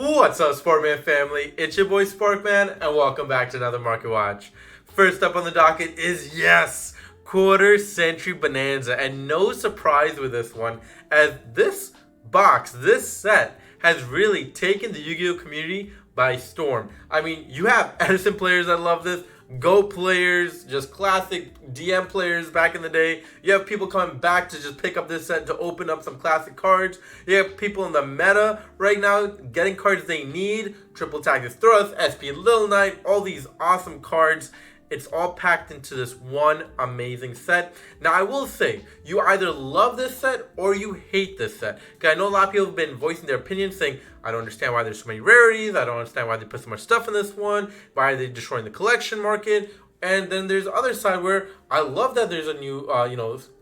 What's up, Sportman family? It's your boy Sparkman, and welcome back to another Market Watch. First up on the docket is, yes, Quarter Century Bonanza, and no surprise with this one, as this box, this set, has really taken the Yu-Gi-Oh community by storm. I mean, you have Edison players that love this, Go players, just classic DM players back in the day. You have people coming back to just pick up this set to open up some classic cards. You have people in the meta right now getting cards they need. Triple Tactics Thrust, SP Little Knight, all these awesome cards. It's all packed into this one amazing set. Now, I will say, you either love this set or you hate this set. Because I know a lot of people have been voicing their opinions saying, I don't understand why there's so many rarities. I don't understand why they put so much stuff in this one. Why are they destroying the collection market? And then there's the other side where I love that there's a new,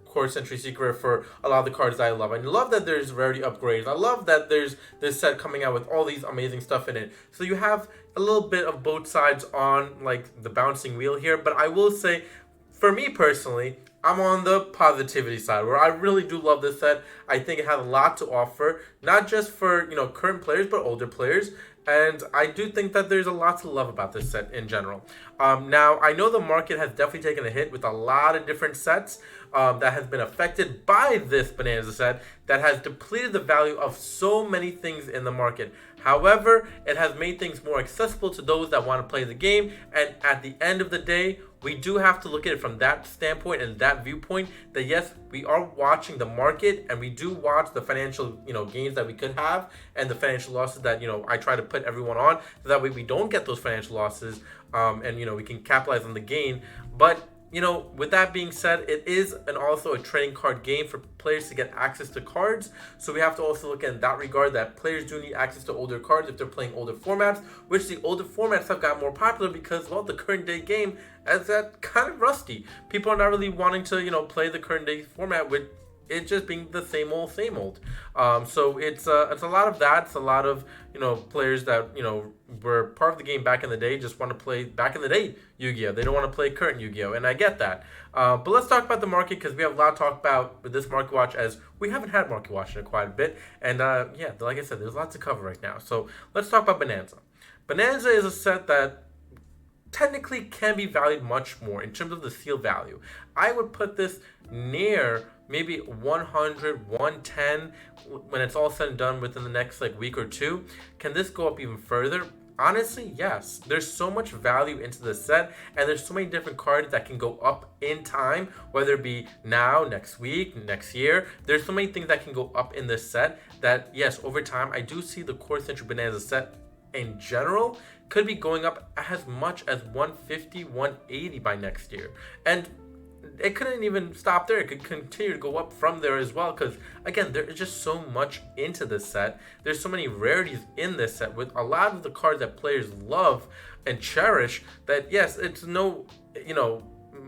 Core Century Secret for a lot of the cards that I love. I love that there's rarity upgrades. I love that there's this set coming out with all these amazing stuff in it. So you have a little bit of both sides on like the bouncing wheel here. But I will say, for me personally, I'm on the positivity side where I really do love this set. I think it has a lot to offer, not just for current players but older players. And I do think that there's a lot to love about this set in general. Now, I know the market has definitely taken a hit with a lot of different sets that has been affected by this Bonanza set that has depleted the value of so many things in the market. However, it has made things more accessible to those that want to play the game. And at the end of the day, we do have to look at it from that standpoint and that viewpoint that yes, we are watching the market and we do watch the financial, gains that we could have and the financial losses that, I try to put everyone on so that way we don't get those financial losses and, we can capitalize on the gain. But with that being said, it is also a trading card game for players to get access to cards. So we have to also look in that regard that players do need access to older cards if they're playing older formats, which the older formats have got more popular because, well, the current day game is that kind of rusty. People are not really wanting to, play the current day format with it just being the same old, same old. So it's a lot of that. It's a lot of players that were part of the game back in the day just want to play back in the day Yu-Gi-Oh. They don't want to play current Yu-Gi-Oh, and I get that. But let's talk about the market because we have a lot to talk about with this Market Watch as we haven't had Market Watch in quite a bit. And yeah, like I said, there's lots to cover right now. So let's talk about Bonanza. Bonanza is a set that technically can be valued much more in terms of the seal value. I would put this near maybe 100, 110 when it's all said and done within the next week or two. Can this go up even further? Honestly, yes. There's so much value into the set, and there's so many different cards that can go up in time, whether it be now, next week, next year. There's so many things that can go up in this set that, yes, over time, I do see the Core Century Bonanza set in general could be going up as much as 150, 180 by next year. And it couldn't even stop there. It could continue to go up from there as well because, again, there is just so much into this set. There's so many rarities in this set with a lot of the cards that players love and cherish that, yes, it's no,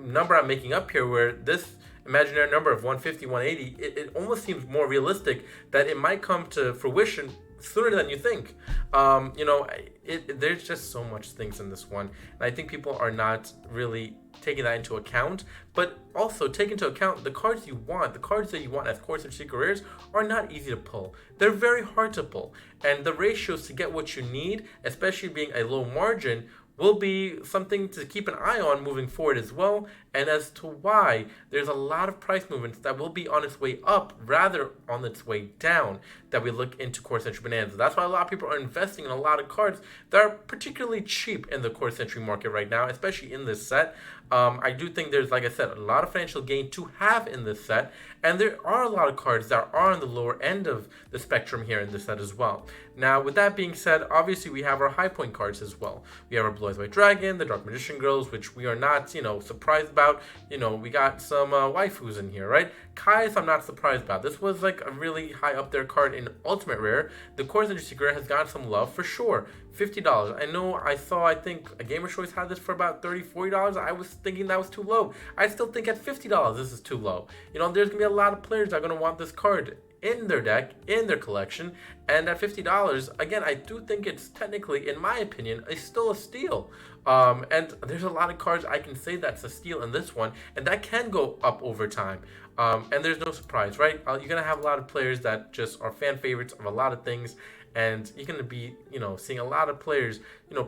number I'm making up here where this imaginary number of 150, 180, it almost seems more realistic that it might come to fruition sooner than you think. There's just so much things in this one, and I think people are not really taking that into account. But also take into account the cards you want. The cards that you want as Core Century Secret Rares are not easy to pull. They're very hard to pull, and the ratios to get what you need, especially being a low margin, will be something to keep an eye on moving forward as well. And as to why, there's a lot of price movements that will be on its way up rather on its way down that we look into Core Century Bonanza. That's why a lot of people are investing in a lot of cards that are particularly cheap in the Core Century market right now, especially in this set. I do think there's, like I said, a lot of financial gain to have in this set, and there are a lot of cards that are on the lower end of the spectrum here in this set as well. Now, with that being said, obviously we have our high point cards as well. We have our Blue Eyes White Dragon, the Dark Magician Girls, which we are not, surprised about. We got some waifus in here, right? Kai's I'm not surprised about. This was like a really high up there card in Ultimate Rare. The Core Century Secret has gotten some love for sure. $50. I think a Gamer Choice had this for about $30, $40. I was thinking that was too low. I still think at $50 this is too low. There's going to be a lot of players that are going to want this card in their deck, in their collection, and at $50, again, I do think it's technically, in my opinion, still a steal. And there's a lot of cards I can say that's a steal in this one, and that can go up over time. And there's no surprise, right? You're going to have a lot of players that just are fan favorites of a lot of things, and you're going to be, seeing a lot of players,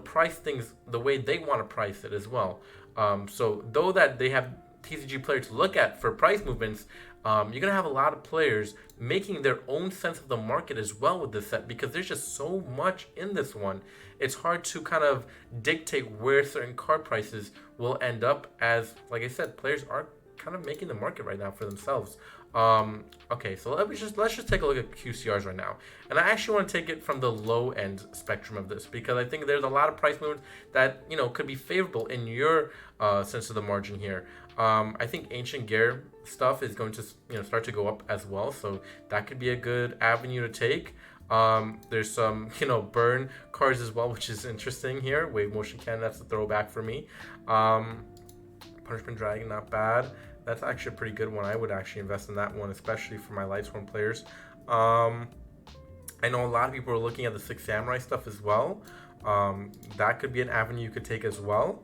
price things the way they want to price it as well. So though that they have TCG players to look at for price movements, you're gonna have a lot of players making their own sense of the market as well with this set, because there's just so much in this one. It's hard to kind of dictate where certain card prices will end up, as like I said, players are kind of making the market right now for themselves. Okay, so let's just take a look at QCRs right now, and I actually want to take it from the low end spectrum of this, because I think there's a lot of price movements that could be favorable in your sense of the margin here. I think Ancient Gear stuff is going to start to go up as well, so that could be a good avenue to take. There's some burn cards as well, which is interesting here. Wave Motion Cannon, that's a throwback for me. Punishment Dragon, not bad. That's actually a pretty good one. I would actually invest in that one, especially for my Lightsworn players. I know a lot of people are looking at the Six Samurai stuff as well. That could be an avenue you could take as well.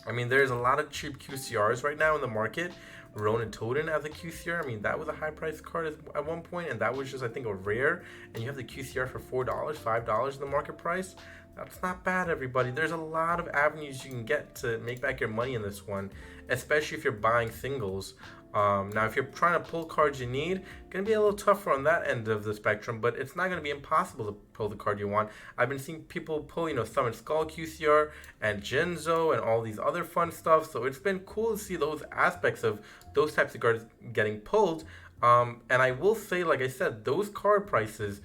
I mean, there's a lot of cheap QCRs right now in the market. Ronin Totem as a QCR, I mean, that was a high price card at one point, and that was just, I think, a rare. And you have the QCR for $4, $5 in the market price. That's not bad, everybody. There's a lot of avenues you can get to make back your money in this one, especially if you're buying singles. Now, if you're trying to pull cards you need, going to be a little tougher on that end of the spectrum, but it's not going to be impossible to pull the card you want. I've been seeing people pull, Summon Skull QCR and Jinzo and all these other fun stuff, so it's been cool to see those aspects of those types of cards getting pulled. And I will say, like I said, those card prices,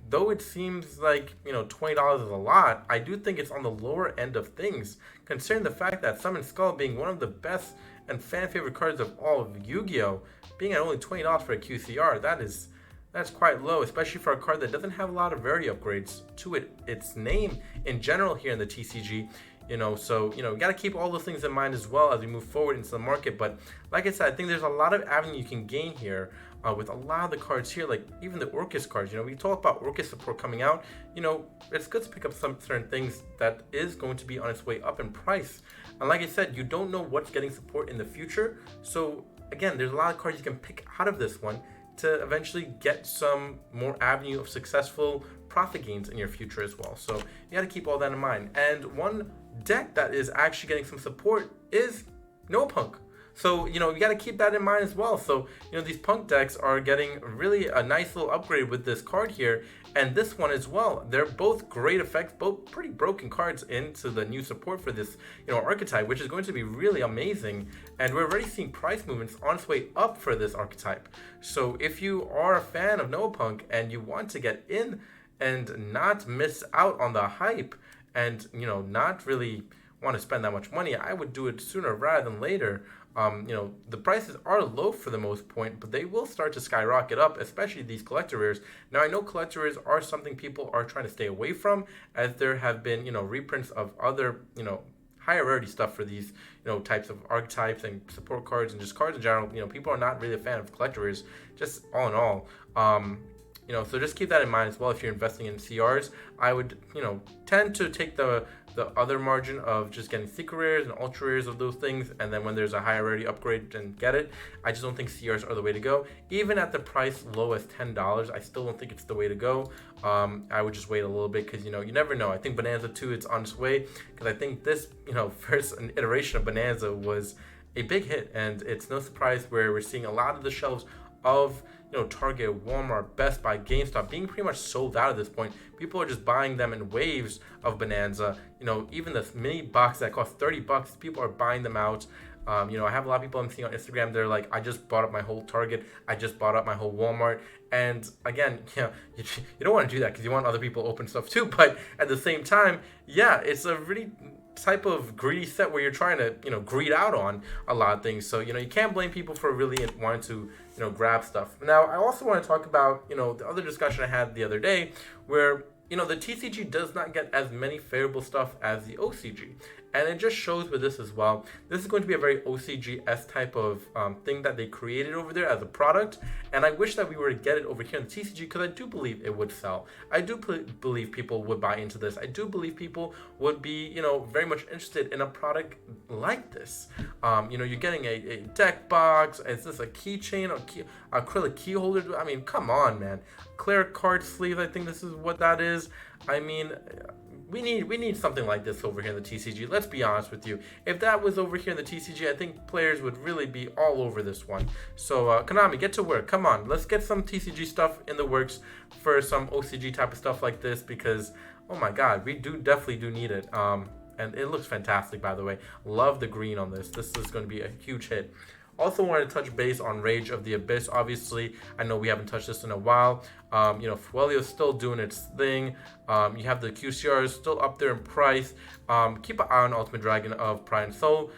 though it seems like $20 is a lot, I do think it's on the lower end of things, considering the fact that Summon Skull being one of the best and fan favorite cards of all of Yu-Gi-Oh, being at only $20 for a QCR, that's quite low, especially for a card that doesn't have a lot of rarity upgrades to its name in general here in the TCG. So you got to keep all those things in mind as well as we move forward into the market. But like I said, I think there's a lot of avenue you can gain here with a lot of the cards here, like even the Orcus cards. We talk about Orcus support coming out. It's good to pick up some certain things that is going to be on its way up in price. And like I said, you don't know what's getting support in the future. So again, there's a lot of cards you can pick out of this one to eventually get some more avenue of successful profit gains in your future as well. So you got to keep all that in mind. And one deck that is actually getting some support is No Punk. So, you got to keep that in mind as well. So, these Punk decks are getting really a nice little upgrade with this card here. And this one as well. They're both great effects, both pretty broken cards into the new support for this, archetype, which is going to be really amazing. And we're already seeing price movements on its way up for this archetype. So if you are a fan of No Punk and you want to get in and not miss out on the hype and, not really want to spend that much money, I would do it sooner rather than later. The prices are low for the most point, but they will start to skyrocket up, especially these collector rares. Now, I know collector rares are something people are trying to stay away from, as there have been, reprints of other, higher rarity stuff for these, types of archetypes and support cards and just cards in general. People are not really a fan of collector rares, just all in all. So just keep that in mind as well if you're investing in CRs. I would, tend to take the other margin of just getting secret rares and ultra rares of those things, and then when there's a higher rarity upgrade, then get it. I just don't think CRs are the way to go. Even at the price low as $10, I still don't think it's the way to go. I would just wait a little bit because, you never know. I think Bonanza 2, it's on its way, because I think this, first iteration of Bonanza was a big hit, and it's no surprise where we're seeing a lot of the shelves of Target, Walmart, Best Buy, GameStop being pretty much sold out at this point. People are just buying them in waves of Bonanza. Even this mini box that costs $30, people are buying them out. I have a lot of people I'm seeing on Instagram, they're like, I just bought up my whole Target, I just bought up my whole Walmart. And again, you don't want to do that because you want other people to open stuff too, but at the same time, yeah, it's a really type of greedy set where you're trying to greed out on a lot of things. So you can't blame people for really wanting to grab stuff. Now I also want to talk about the other discussion I had the other day where the TCG does not get as many favorable stuff as the OCG. And it just shows with this as well. This is going to be a very OCG-esque type of thing that they created over there as a product. And I wish that we were to get it over here in the TCG because I do believe it would sell. I do believe people would buy into this. I do believe people would be, very much interested in a product like this. You're getting a deck box. Is this a keychain or acrylic key holder? I mean, come on, man. Clear card sleeve, I think this is what that is. I mean, we need something like this over here in the TCG. Let's be honest with you. If that was over here in the TCG, I think players would really be all over this one. So Konami, get to work. Come on, let's get some TCG stuff in the works for some OCG type of stuff like this because, oh my God, we definitely do need it. And it looks fantastic, by the way. Love the green on this. This is going to be a huge hit. Also wanted to touch base on Rage of the Abyss. Obviously, I know we haven't touched this in a while. Fuelio's still doing its thing. You have the QCRs still up there in price. Keep an eye on Ultimate Dragon of Pride and Soul.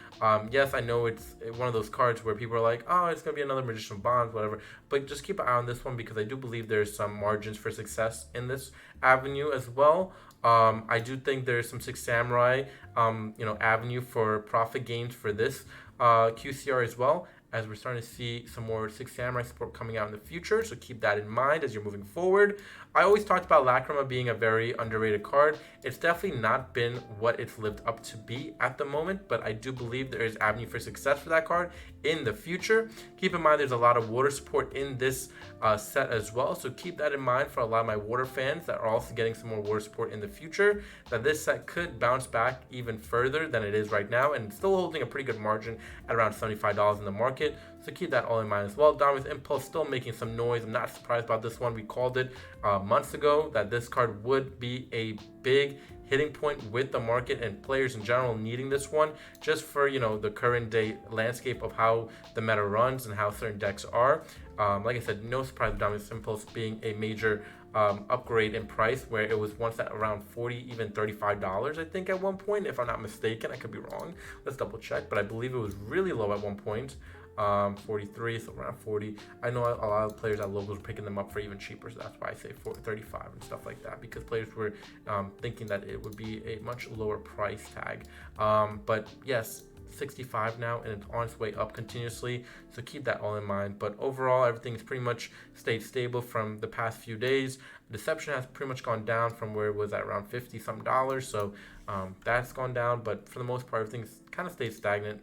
Yes, I know it's one of those cards where people are like, oh, it's going to be another Magician of Bonds, whatever. But just keep an eye on this one because I do believe there's some margins for success in this avenue as well. I do think there's some Six Samurai, avenue for profit gains for this QCR as well, as we're starting to see some more Six Samurai support coming out in the future. So keep that in mind as you're moving forward. I always talked about Lacrima being a very underrated card. It's definitely not been what it's lived up to be at the moment, but I do believe there is avenue for success for that card in the future. Keep in mind there's a lot of water support in this set as well, so keep that in mind for a lot of my water fans that are also getting some more water support in the future, that this set could bounce back even further than it is right now, and still holding a pretty good margin at around $75 in the market. So keep that all in mind as well. Dominus Impulse still making some noise. I'm not surprised about this one. We called it months ago that this card would be a big hitting point with the market and players in general needing this one just for, the current day landscape of how the meta runs and how certain decks are. Like I said, no surprise with Dominus Impulse being a major upgrade in price, where it was once at around $40, even $35, I think, at one point, if I'm not mistaken. I could be wrong. Let's double check, but I believe it was really low at one point. 43, so around 40. I know a lot of players at locals were picking them up for even cheaper, so that's why I say 35 and stuff like that, because players were thinking that it would be a much lower price tag. But yes, 65 now, and it's on its way up continuously, so keep that all in mind. But overall, everything's pretty much stayed stable from the past few days. Deception has pretty much gone down from where it was at around $50 some, so that's gone down, but for the most part, everything's kind of stayed stagnant.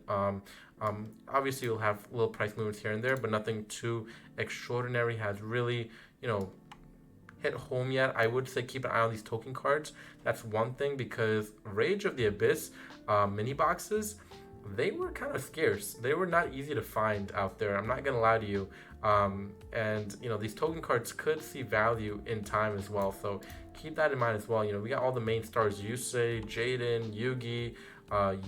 Obviously, you'll have little price movements here and there, but nothing too extraordinary has really, hit home yet. I would say keep an eye on these token cards. That's one thing, because Rage of the Abyss mini boxes, they were kind of scarce. They were not easy to find out there. I'm not gonna lie to you. And these token cards could see value in time as well. So keep that in mind as well. We got all the main stars: Yusei, Jaden, Yugi,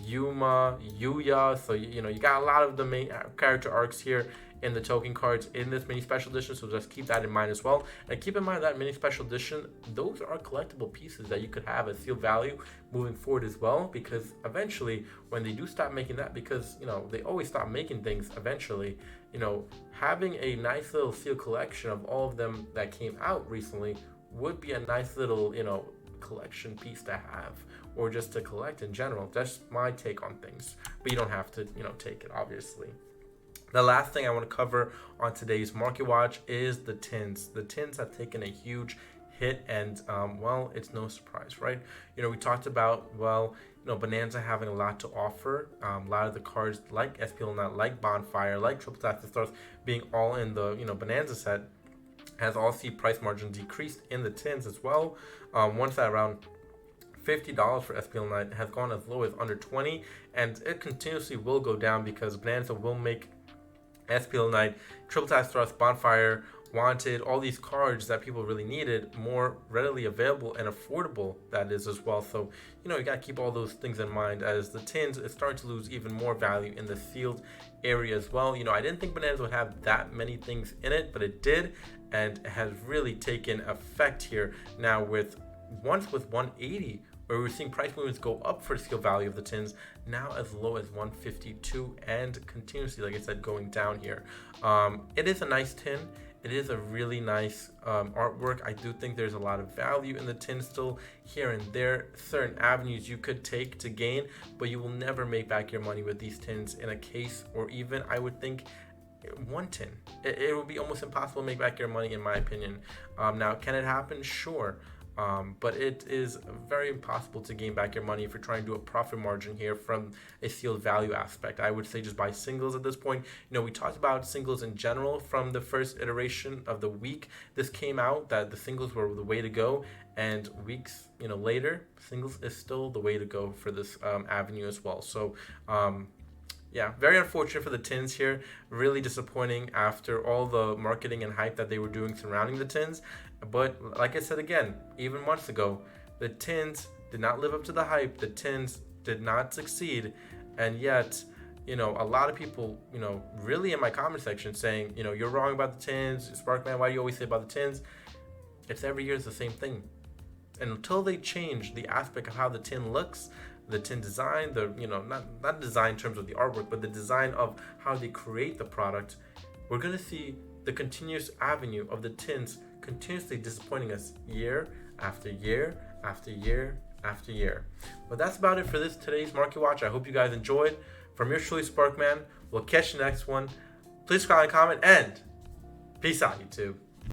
Yuma, Yuya. So you got a lot of the main character arcs here in the token cards in this mini special edition, so just keep that in mind as well. And keep in mind that mini special edition, those are collectible pieces that you could have as seal value moving forward as well, because eventually when they do stop making that, because they always stop making things eventually, having a nice little seal collection of all of them that came out recently would be a nice little collection piece to have, or just to collect in general. That's my take on things, but you don't have to take it, obviously. The last thing I want to cover on today's Market Watch is the tins. The tins have taken a huge hit, and it's no surprise, right? We talked about, Bonanza having a lot to offer. A lot of the cards like SPL9, like Bonfire, like Triple Tap Stars being all in the Bonanza set, has all seen price margin decreased in the tins as well. Once at around $50 for SPL9, has gone as low as under $20, and it continuously will go down because Bonanza will make SPL9, Triple Tap Thrust, Bonfire, Wanted, all these cards that people really needed more readily available and affordable, that is, as well. So you gotta keep all those things in mind, as the tins is starting to lose even more value in the sealed area as well. I didn't think Bonanza would have that many things in it, but it did, and it has really taken effect here now. With 180, where we're seeing price movements go up for seal value of the tins, now as low as 152, and continuously, like I said, going down here. It is a nice tin. it is a really nice artwork. I do think there's a lot of value in the tin still here and there. Certain avenues you could take to gain, but you will never make back your money with these tins in a case, or even, I would think, one tin. It would be almost impossible to make back your money, in my opinion. Now, can it happen? Sure. But it is very impossible to gain back your money if you're trying to do a profit margin here from a sealed value aspect. I would say just buy singles at this point. We talked about singles in general from the first iteration of the week this came out, that the singles were the way to go, and weeks later, singles is still the way to go for this avenue as well. So yeah, very unfortunate for the tins here. Really disappointing after all the marketing and hype that they were doing surrounding the tins. But like I said again, even months ago, the tins did not live up to the hype. The tins did not succeed. And yet, a lot of people, really in my comment section saying, you're wrong about the tins. Sparkman, why do you always say about the tins? It's every year it's the same thing. And until they change the aspect of how the tin looks, the tin design, not design in terms of the artwork, but the design of how they create the product, we're going to see the continuous avenue of the tins continuously disappointing us year after year after year after year. But that's about it for today's Market Watch. I hope you guys enjoyed. From your truly, Sparkman, we'll catch you next one. Please subscribe and comment, and peace out, YouTube.